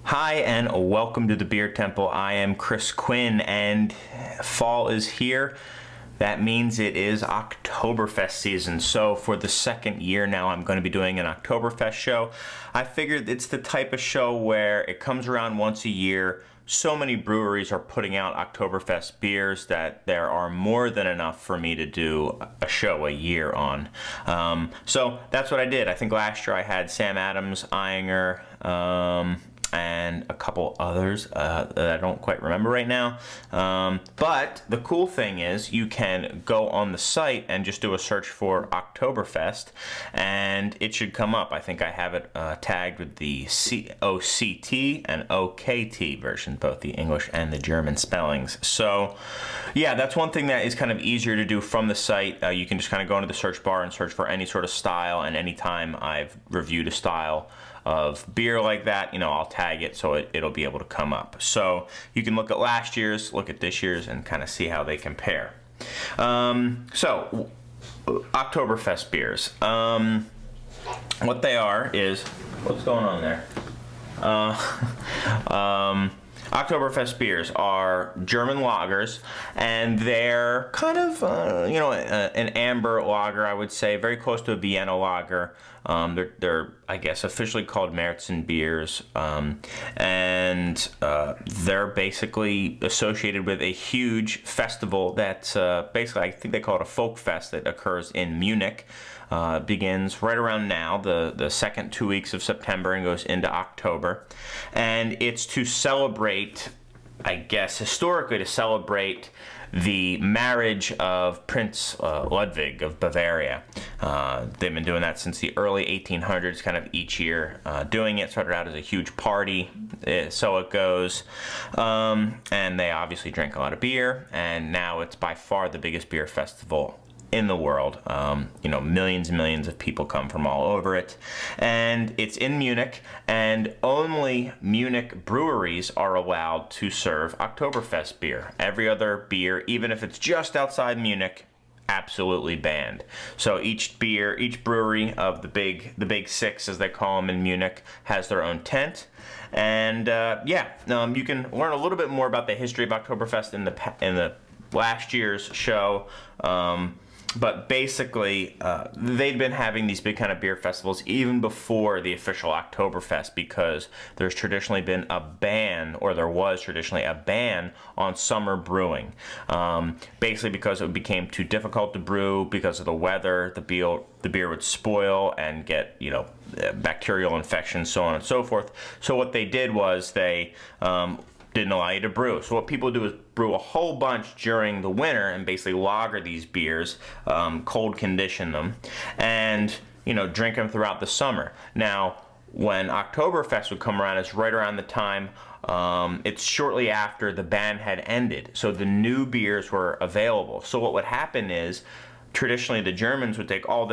Hi and welcome to the Beer Temple. I am Chris Quinn and fall is here. That means it is Oktoberfest season. So for the second year now, I'm going to be doing an Oktoberfest show. I figured it's the type of show where it comes around once a year. So many breweries are putting out Oktoberfest beers that there are more than enough for me to do a show a year on. So that's what I did. I think last year I had Sam Adams, Eyinger, and a couple others that I don't quite remember right now. But the cool thing is you can go on the site and just do a search for Oktoberfest and it should come up. I think I have it tagged with the OCT and OKT version, both the English and the German spellings. So yeah, that's one thing that is kind of easier to do from the site. You can just kind of go into the search bar and search for any sort of style, and anytime I've reviewed a style of beer like that, you know, I'll tag it so it'll be able to come up. So you can look at last year's, look at this year's, and kind of see how they compare. So Oktoberfest beers. What they are is, what's going on there? Oktoberfest beers are German lagers, and they're kind of, an amber lager, I would say, very close to a Vienna lager. They're I guess, officially called Marissen beers, and they're basically associated with a huge festival that's basically, I think they call it a folk fest that occurs in Munich. Begins right around now, the second 2 weeks of September, and goes into October. And it's to celebrate, I guess, historically to celebrate the marriage of Prince Ludwig of Bavaria. They've been doing that since the early 1800s, kind of each year doing it. Started out as a huge party, so it goes. And they obviously drink a lot of beer, and now it's by far the biggest beer festival in the world. Millions and millions of people come from all over it, and it's in Munich, and only Munich breweries are allowed to serve Oktoberfest beer. Every other beer, even if it's just outside Munich, absolutely banned. So each brewery of the big six, as they call them in Munich, has their own tent. And you can learn a little bit more about the history of Oktoberfest in the last year's show. But basically, they'd been having these big kind of beer festivals even before the official Oktoberfest, because there's traditionally been a ban, or there was traditionally a ban on summer brewing. Basically because it became too difficult to brew because of the weather. The beer would spoil and get, bacterial infections, so on and so forth. So what they did was they didn't allow you to brew. So what people do is brew a whole bunch during the winter and basically lager these beers, cold condition them, and drink them throughout the summer. Now, when Oktoberfest would come around, it's right around the time, it's shortly after the ban had ended, so the new beers were available. So what would happen is, traditionally the Germans would take all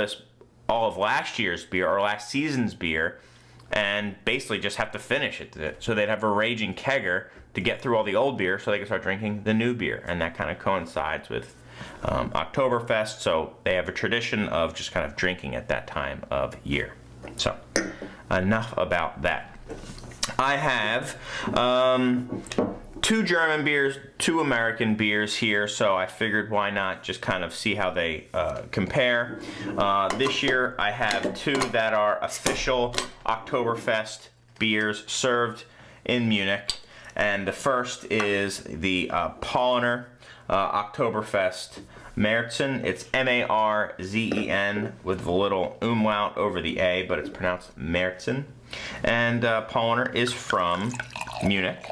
of last year's beer, or last season's beer, and basically just have to finish it. So they'd have a raging kegger to get through all the old beer so they could start drinking the new beer. And that kind of coincides with Oktoberfest. So they have a tradition of just kind of drinking at that time of year. So enough about that. I have two German beers, two American beers here, so I figured why not just kind of see how they compare. This year I have two that are official Oktoberfest beers served in Munich, and the first is the Paulaner Oktoberfest Marissen. It's M-A-R-Z-E-N with the little umlaut over the A, but it's pronounced Marissen. And Paulaner is from Munich.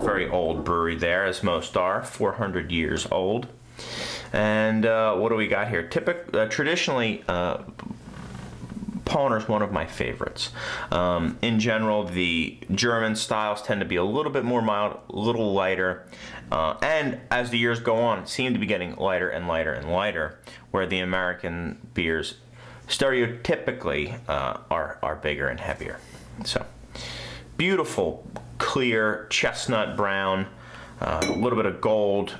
Very old brewery there, as most are, 400 years old. And what do we got here? Traditionally, Paulaner is one of my favorites. In general, the German styles tend to be a little bit more mild, a little lighter, and as the years go on, seem to be getting lighter and lighter and lighter, where the American beers stereotypically are bigger and heavier. So, beautiful, clear, chestnut brown, a little bit of gold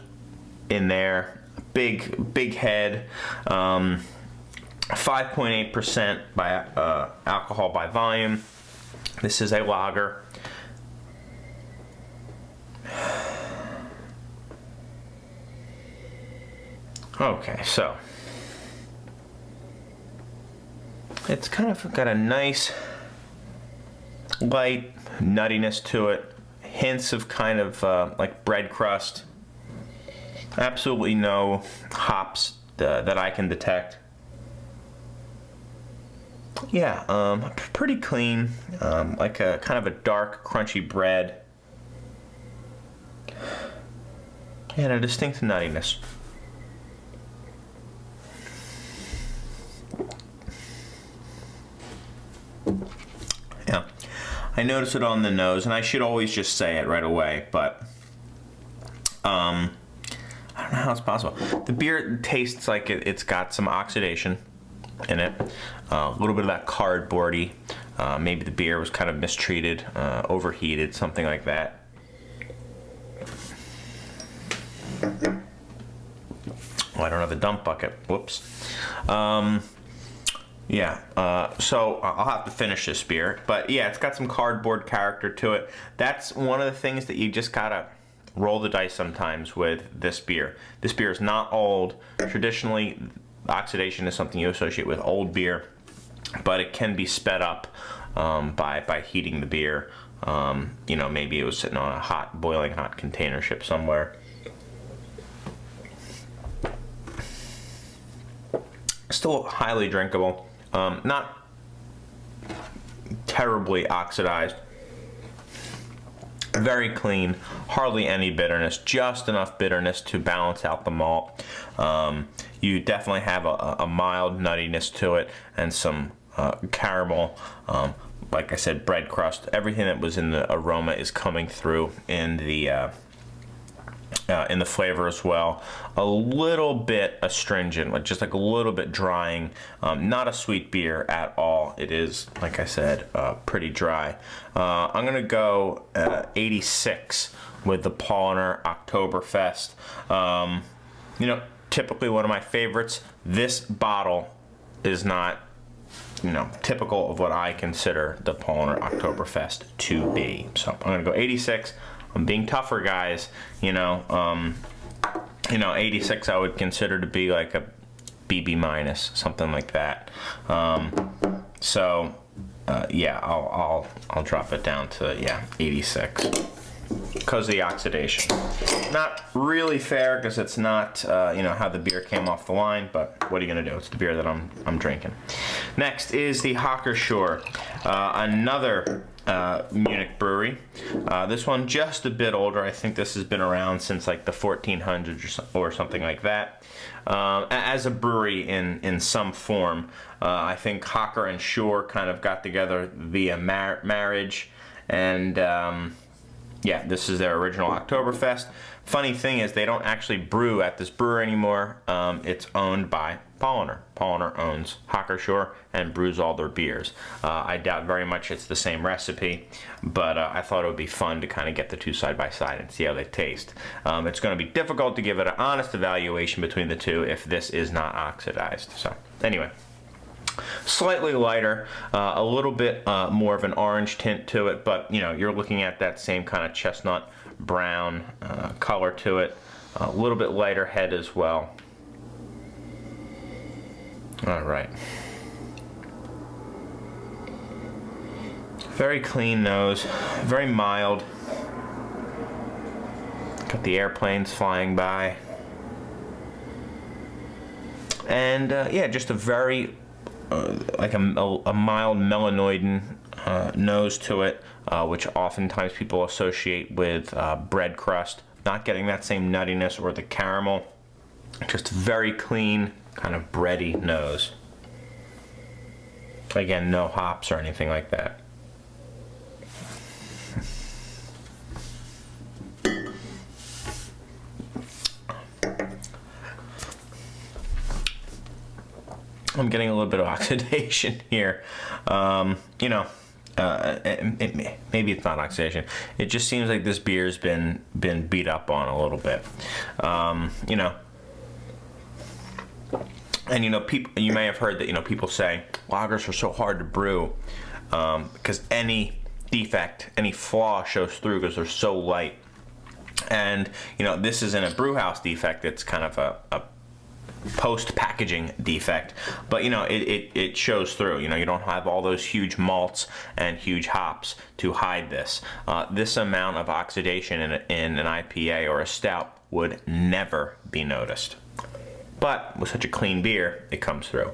in there, big head, 5.8% by alcohol by volume, This is a lager. Okay, so it's kind of got a nice light nuttiness to it, hints of kind of like bread crust. Absolutely no hops that I can detect. Yeah, pretty clean, like a kind of a dark, crunchy bread, and a distinct nuttiness. Yeah, I notice it on the nose, and I should always just say it right away, but I don't know how it's possible. The beer tastes like it's got some oxidation in it, a little bit of that cardboardy. Maybe the beer was kind of mistreated, overheated, something like that. Oh, I don't have a dump bucket. Whoops. Yeah, so I'll have to finish this beer. But yeah, it's got some cardboard character to it. That's one of the things that you just gotta roll the dice sometimes with this beer. This beer is not old. Traditionally, oxidation is something you associate with old beer, but it can be sped up by heating the beer. You know, maybe it was sitting on a boiling hot container ship somewhere. Still highly drinkable. Not terribly oxidized. Very clean, hardly any bitterness, just enough bitterness to balance out the malt. You definitely have a mild nuttiness to it and some caramel. Like I said, bread crust. Everything that was in the aroma is coming through in the flavor as well. A little bit astringent, just like a little bit drying. Not a sweet beer at all. It is, like I said, pretty dry. I'm gonna go 86 with the Paulaner Oktoberfest. You know, typically one of my favorites. This bottle is not, you know, typical of what I consider the Paulaner Oktoberfest to be. So I'm gonna go 86. I'm being tougher, guys. You know, 86 I would consider to be like a BB minus, something like that. Yeah, I'll drop it down to 86 because of the oxidation. Not really fair because it's not how the beer came off the line, but what are you gonna do? It's the beer that I'm drinking. Next is the hacker-pschorr, another Munich brewery. This one just a bit older. I think this has been around since like the 1400s or something like that. As a brewery in some form, I think Hacker and Pschorr kind of got together via marriage, and this is their original Oktoberfest. Funny thing is they don't actually brew at this brewery anymore. It's owned by Paulaner. Paulaner owns Hacker-Pschorr and brews all their beers. I doubt very much it's the same recipe, but I thought it would be fun to kind of get the two side by side and see how they taste. It's going to be difficult to give it an honest evaluation between the two if this is not oxidized. So anyway, slightly lighter, a little bit more of an orange tint to it, but you're looking at that same kind of chestnut brown color to it. A little bit lighter head as well. All right. Very clean nose, very mild. Got the airplanes flying by. And just a very like a mild melanoidin nose to it, which oftentimes people associate with bread crust. Not getting that same nuttiness or the caramel. Just very clean, kind of bready nose. Again, no hops or anything like that. I'm getting a little bit of oxidation here. Maybe it's not oxidation. It just seems like this beer's been beat up on a little bit. And people, you may have heard that people say lagers are so hard to brew. because any defect, any flaw shows through because they're so light. And this isn't a brew house defect, it's kind of a post-packaging defect, but it shows through. You don't have all those huge malts and huge hops to hide this. This amount of oxidation in an IPA or a stout would never be noticed, but with such a clean beer, it comes through.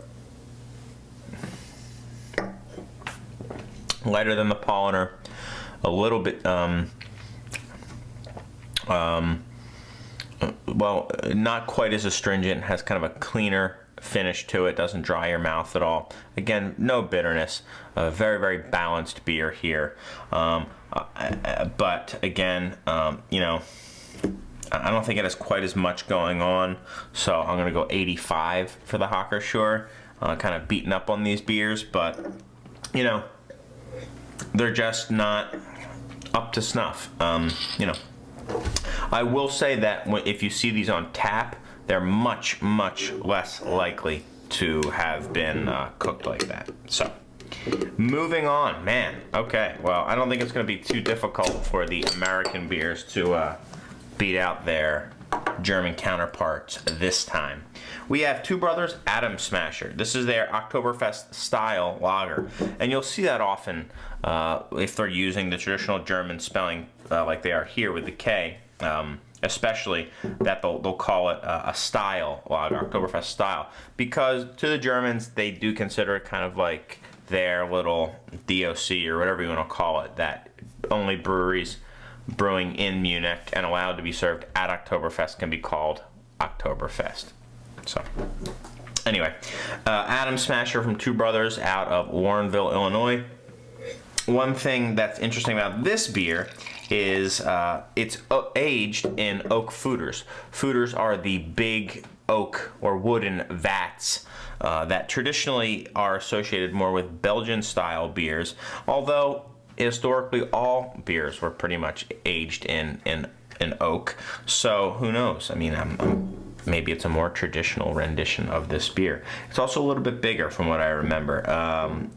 Lighter than the Paulaner, a little bit well, not quite as astringent, has kind of a cleaner finish to it, doesn't dry your mouth at all. Again, no bitterness, a very, very balanced beer here. But again, I don't think it has quite as much going on, so I'm going to go 85 for the hacker-pschorr. Kind of beaten up on these beers, but, they're just not up to snuff. I will say that if you see these on tap, they're much, much less likely to have been cooked like that. So, moving on, man. Okay, well, I don't think it's going to be too difficult for the American beers to beat out their German counterparts this time. We have Two Brothers Atom Smasher. This is their Oktoberfest style lager, and you'll see that often if they're using the traditional German spelling like they are here with the K. Especially that they'll call it a style lager, Oktoberfest style, because to the Germans they do consider it kind of like their little DOC or whatever you want to call it, that only breweries brewing in Munich and allowed to be served at Oktoberfest can be called Oktoberfest. So anyway, Atom Smasher from Two Brothers out of Warrenville, Illinois. One thing that's interesting about this beer is it's aged in oak foeders. Foeders are the big oak or wooden vats that traditionally are associated more with Belgian-style beers, although historically all beers were pretty much aged in oak. So who knows? I mean, maybe it's a more traditional rendition of this beer. It's also a little bit bigger from what I remember.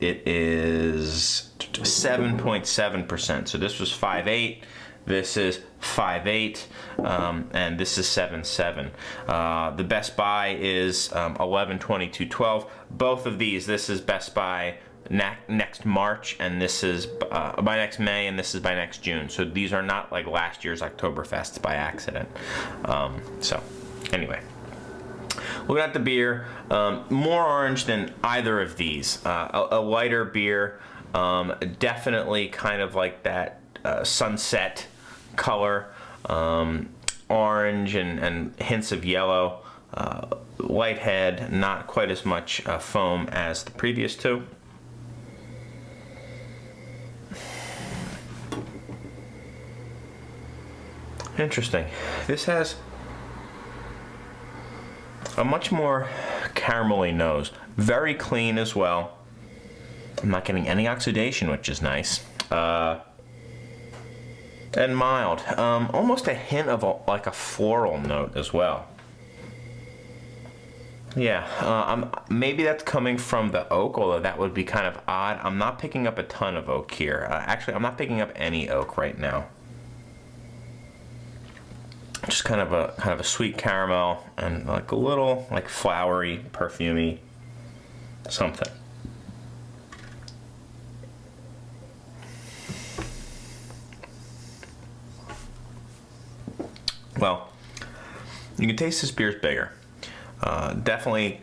It is 7.7%. So this was 5.8. This is 5.8, and this is 7.7. The Best By is 11/22/12. Both of these, this is Best By next March, and this is by next May, and this is by next June. So these are not like last year's Oktoberfest by accident. So anyway, looking at the beer, more orange than either of these. A lighter beer, definitely kind of like that sunset color, orange and hints of yellow, light head, not quite as much foam as the previous two. Interesting. This has a much more caramelly nose. Very clean as well. I'm not getting any oxidation, which is nice. And mild. Almost a hint of like a floral note as well. Yeah, maybe that's coming from the oak, although that would be kind of odd. I'm not picking up a ton of oak here. Actually, I'm not picking up any oak right now. Just kind of a sweet caramel and like a little like flowery, perfumey something. Well, you can taste this beer's bigger. Definitely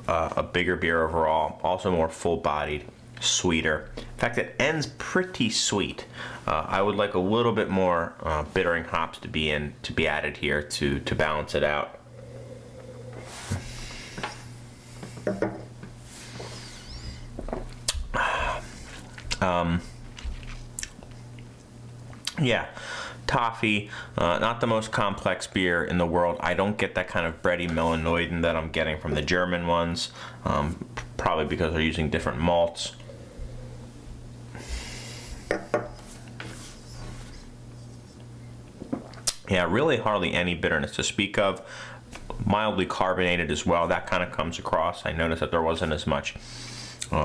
a bigger beer overall. Also more full-bodied, sweeter. In fact, it ends pretty sweet. I would like a little bit more bittering hops to be added here to balance it out. Yeah, toffee, not the most complex beer in the world. I don't get that kind of bready melanoidin that I'm getting from the German ones, probably because they're using different malts. Yeah, really hardly any bitterness to speak of. Mildly carbonated as well. That kind of comes across. I noticed that there wasn't as much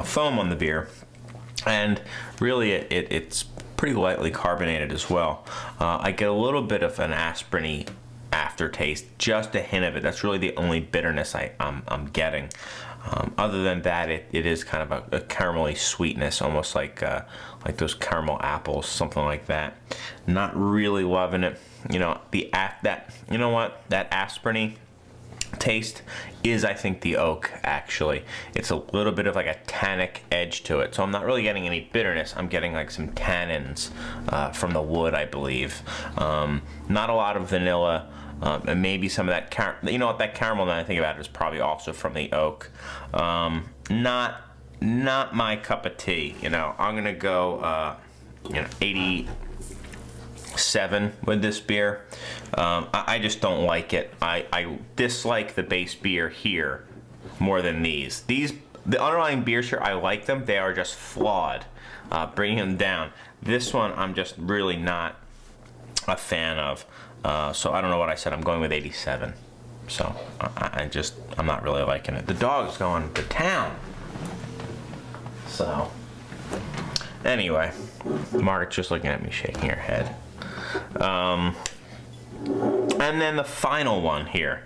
foam on the beer. and really it's pretty lightly carbonated as well. I get a little bit of an aspirin-y aftertaste, just a hint of it. That's really the only bitterness I'm getting. Other than that, it is kind of a caramelly sweetness, almost like those caramel apples, something like that. Not really loving it. You know, that aspirin-y taste is, I think, the oak. Actually, it's a little bit of like a tannic edge to it, so I'm not really getting any bitterness. I'm getting like some tannins from the wood, I believe. Not a lot of vanilla. And maybe some of that that caramel, now I think about it, is probably also from the oak. Not my cup of tea. You know, I'm gonna go 87 with this beer. I just don't like it. I dislike the base beer here more than these. The underlying beers here, I like them. They are just flawed. Bringing them down. This one, I'm just really not a fan of. So I don't know what I said. I'm going with 87. So I'm not really liking it. The dog's going to town. So anyway, Margaret's just looking at me, shaking her head. And then the final one here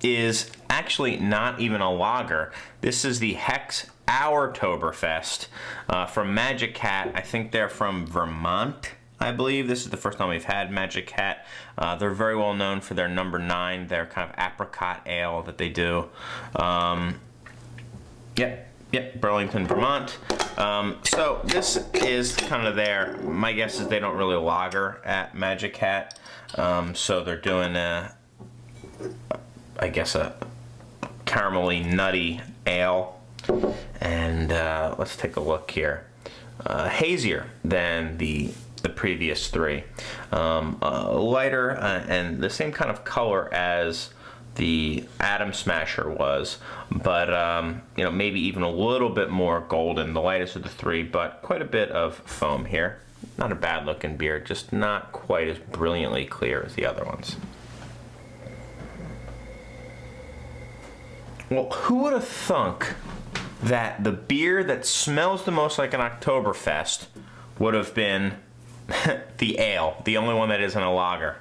is actually not even a lager. This is the Hat Oktoberfest from Magic Hat. I think they're from Vermont, I believe. This is the first time we've had Magic Hat. They're very well known for their number 9, their kind of apricot ale that they do. Yep, Burlington, Vermont. So this is kind of my guess is they don't really lager at Magic Hat. So they're doing I guess a caramelly nutty ale. And let's take a look here. Hazier than the previous 3. Lighter and the same kind of color as the Atom Smasher was, but maybe even a little bit more golden, the lightest of the 3, but quite a bit of foam here. Not a bad looking beer, just not quite as brilliantly clear as the other ones. Well, who would have thunk that the beer that smells the most like an Oktoberfest would have been the ale, the only one that isn't a lager?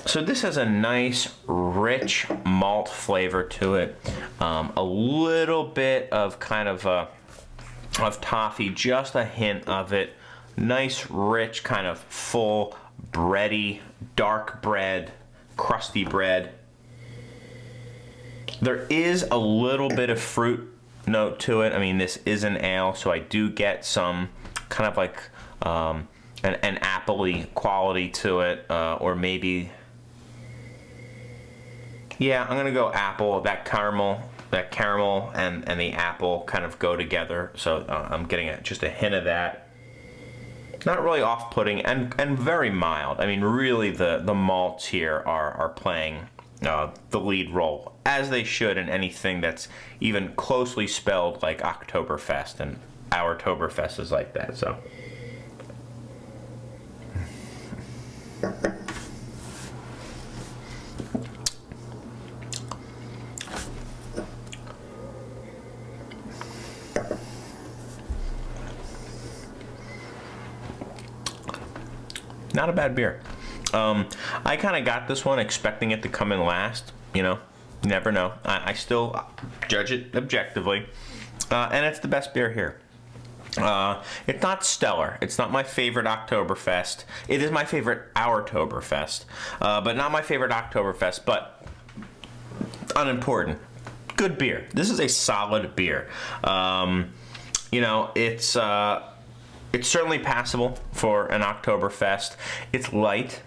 So this has a nice, rich malt flavor to it. A little bit of kind of toffee, just a hint of it. Nice, rich, kind of full, bready, dark bread, crusty bread. There is a little bit of fruit note to it. I mean, this is an ale, so I do get some kind of like an apple-y quality to it, or maybe... Yeah, I'm gonna go apple. That caramel and the apple kind of go together. So I'm getting just a hint of that. Not really off-putting and very mild. I mean, really the malts here are playing the lead role, as they should in anything that's even closely spelled like Oktoberfest, and our Oktoberfest is like that. So. Not a bad beer. I kind of got this one expecting it to come in last. You know, never know. I still judge it objectively, and it's the best beer here. It's not stellar. It's not my favorite Oktoberfest. It is my favorite Our Oktoberfest, but not my favorite Oktoberfest. But unimportant. Good beer. This is a solid beer. It's certainly passable for an Oktoberfest. It's light.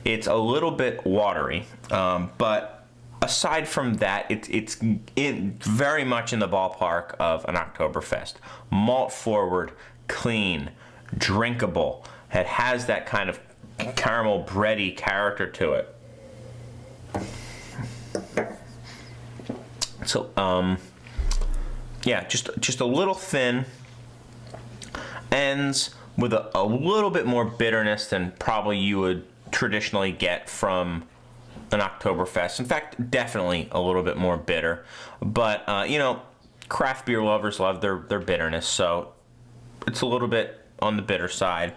It's a little bit watery, but aside from that, it's very much in the ballpark of an Oktoberfest. Malt forward, clean, drinkable. It has that kind of caramel bready character to it. So, yeah, just a little thin. Ends with a little bit more bitterness than probably you would traditionally get from an Oktoberfest. In fact, definitely a little bit more bitter. But, craft beer lovers love their bitterness, so it's a little bit on the bitter side.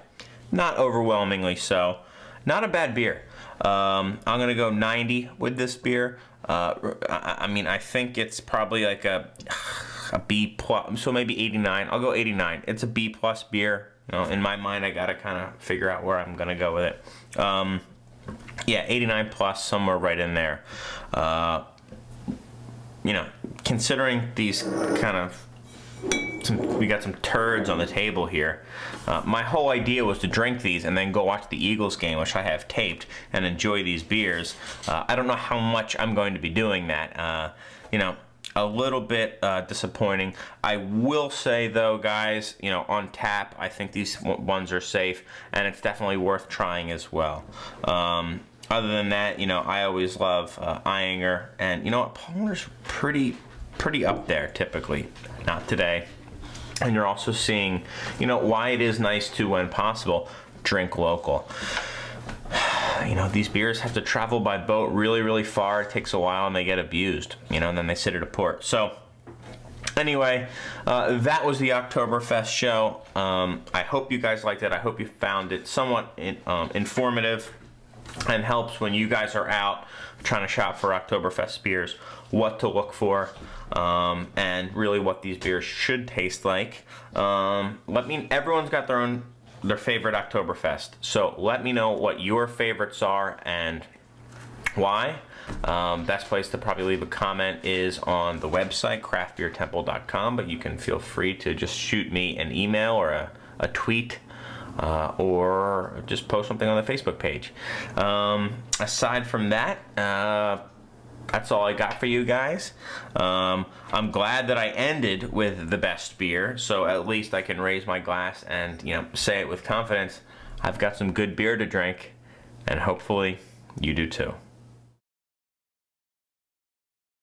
Not overwhelmingly so. Not a bad beer. I'm going to go 90 with this beer. I mean, I think it's probably like a B plus, so maybe 89. I'll go 89. It's a B plus beer. You know, in my mind, I got to kind of figure out where I'm going to go with it. Yeah, 89 plus, somewhere right in there. You know, considering these kind of, we got some turds on the table here. My whole idea was to drink these and then go watch the Eagles game, which I have taped, and enjoy these beers. I don't know how much I'm going to be doing that. You know, a little bit disappointing. I will say though, guys, you know, on tap, I think these ones are safe, and it's definitely worth trying as well. Other than that, you know, I always love Eyinger, and you know what, Paulaner's pretty up there typically. Not today. And you're also seeing, you know, why it is nice to, when possible, drink local. You know, these beers have to travel by boat really far. It takes a while and they get abused, you know, and then they sit at a port. So anyway, that was the Oktoberfest show. I hope you guys liked it. I hope you found it somewhat informative and helps when you guys are out trying to shop for Oktoberfest beers, what to look for, and really what these beers should taste like. Everyone's got their favorite Oktoberfest, so let me know what your favorites are and why. Best place to probably leave a comment is on the website, craftbeertemple.com, but you can feel free to just shoot me an email or a tweet, or just post something on the Facebook page. Aside from that, that's all I got for you guys. I'm glad that I ended with the best beer, so at least I can raise my glass and, you know, say it with confidence. I've got some good beer to drink, and hopefully you do too.